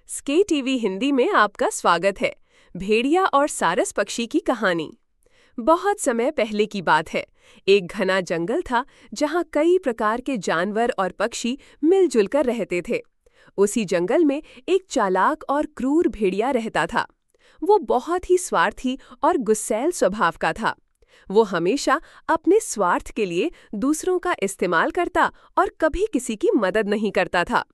स्के TV Hindi में आपका स्वागत है। भेड़िया और सारस पक्षी की कहानी। बहुत समय पहले की बात है। एक घना जंगल था जहाँ कई प्रकार के जानवर और पक्षी मिलजुल कर रहते थे। उसी जंगल में एक चालाक और क्रूर भेड़िया रहता था। वो बहुत ही स्वार्थी और गुस्सैल स्वभाव का था। वो हमेशा अपने स्वार्थ के लिए दूसरों का इस्तेमाल करता और कभी किसी की मदद नहीं करता था।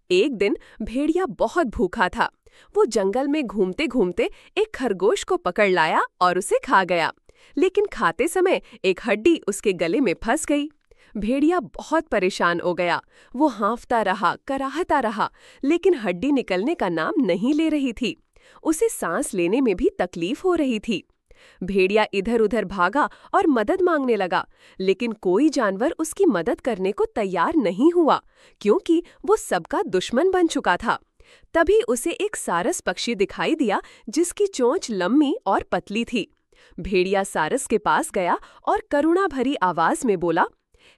एक दिन भेड़िया बहुत भूखा था। वो जंगल में घूमते घूमते एक खरगोश को पकड़ लाया और उसे खा गया। लेकिन खाते समय एक हड्डी उसके गले में फंस गई। भेड़िया बहुत परेशान हो गया। वो हाँफता रहा, कराहता रहा, लेकिन हड्डी निकलने का नाम नहीं ले रही थी। उसे सांस लेने में भी तकलीफ हो रही थी। भेड़िया इधर उधर भागा और मदद मांगने लगा, लेकिन कोई जानवर उसकी मदद करने को तैयार नहीं हुआ, क्योंकि वो सबका दुश्मन बन चुका था। तभी उसे एक सारस पक्षी दिखाई दिया जिसकी चोंच लंबी और पतली थी। भेड़िया सारस के पास गया और करुणा भरी आवाज में बोला,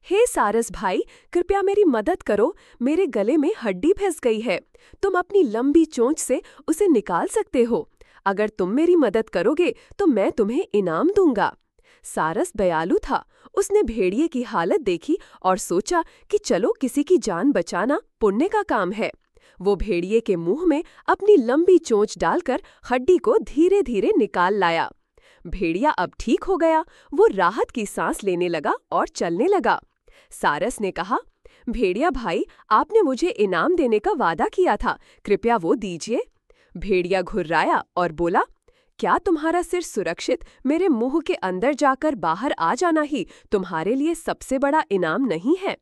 हे सारस भाई, कृपया मेरी मदद करो। मेरे गले में हड्डी फंस गई है। तुम अपनी लंबी चोंच से उसे निकाल सकते हो। अगर तुम मेरी मदद करोगे तो मैं तुम्हें इनाम दूंगा। सारस दयालु था। उसने भेड़िए की हालत देखी और सोचा कि चलो किसी की जान बचाना पुण्य का काम है। वो भेड़िए के मुंह में अपनी लंबी चोंच डालकर हड्डी को धीरे धीरे निकाल लाया। भेड़िया अब ठीक हो गया। वो राहत की सांस लेने लगा और चलने लगा। सारस ने कहा, भेड़िया भाई, आपने मुझे इनाम देने का वादा किया था, कृपया वो दीजिए। भेड़िया घुर्राया और बोला, क्या तुम्हारा सिर सुरक्षित मेरे मुंह के अंदर जाकर बाहर आ जाना ही तुम्हारे लिए सबसे बड़ा इनाम नहीं है?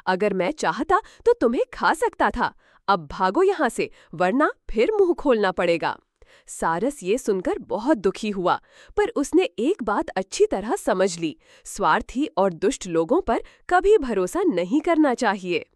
अगर मैं चाहता तो तुम्हें खा सकता था। अब भागो यहाँ से, वरना फिर मुंह खोलना पड़ेगा। सारस ये सुनकर बहुत दुखी हुआ, पर उसने एक बात अच्छी तरह समझ ली, स्वार्थी और दुष्ट लोगों पर कभी भरोसा नहीं करना चाहिए।